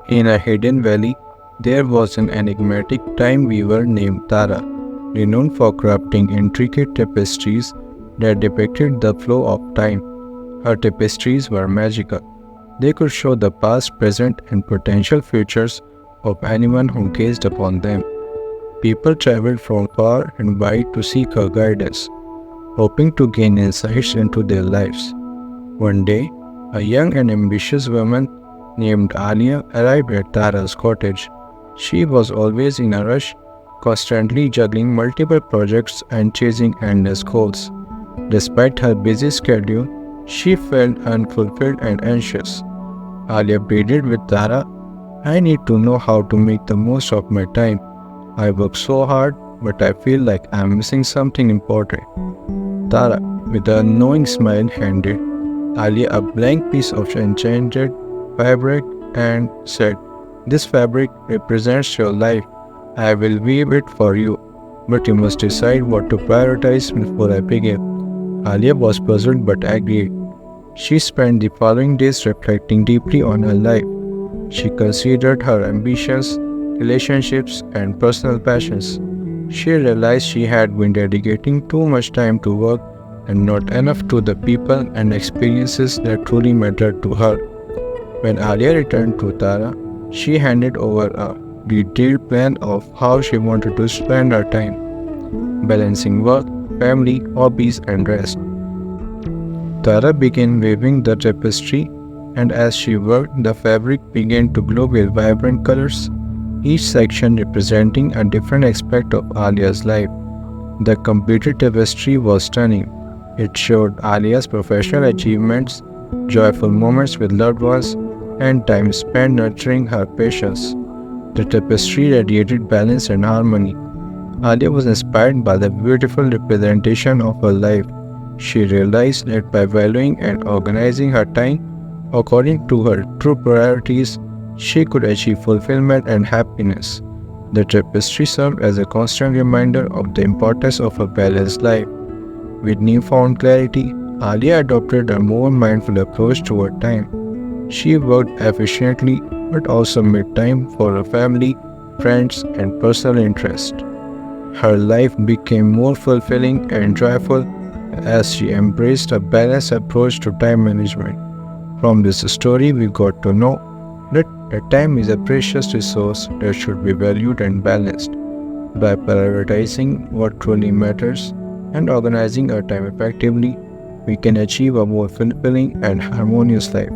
In a hidden valley, there was an enigmatic time weaver named Tara, renowned for crafting intricate tapestries that depicted the flow of time. Her tapestries were magical. They could show the past, present, and potential futures of anyone who gazed upon them. People traveled from far and wide to seek her guidance, hoping to gain insights into their lives. One day, a young and ambitious woman named Alia arrived at Tara's cottage. She was always in a rush, constantly juggling multiple projects and chasing endless goals. Despite her busy schedule, she felt unfulfilled and anxious. Alia pleaded with Tara, I need to know how to make the most of my time. I work so hard, but I feel like I'm missing something important. Tara, with a knowing smile, handed Alia a blank piece of enchanted fabric and said, This fabric represents your life. I will weave it for you, but you must decide what to prioritize before I begin. Alia was puzzled but agreed. She spent the following days reflecting deeply on her life. She considered her ambitions, relationships, and personal passions. She realized she had been dedicating too much time to work and not enough to the people and experiences that truly mattered to her. When Alia returned to Tara, she handed over a detailed plan of how she wanted to spend her time, balancing work, family, hobbies, and rest. Tara began weaving the tapestry, and as she worked, the fabric began to glow with vibrant colors, each section representing a different aspect of Alia's life. The completed tapestry was stunning. It showed Alia's professional achievements, joyful moments with loved ones, and time spent nurturing her passions. The tapestry radiated balance and harmony. Alia was inspired by the beautiful representation of her life. She realized that by valuing and organizing her time according to her true priorities, she could achieve fulfillment and happiness. The tapestry served as a constant reminder of the importance of a balanced life. With newfound clarity, Alia adopted a more mindful approach toward time. She worked efficiently but also made time for her family, friends, and personal interests. Her life became more fulfilling and joyful as she embraced a balanced approach to time management. From this story, we got to know that time is a precious resource that should be valued and balanced. By prioritizing what truly matters and organizing our time effectively, we can achieve a more fulfilling and harmonious life.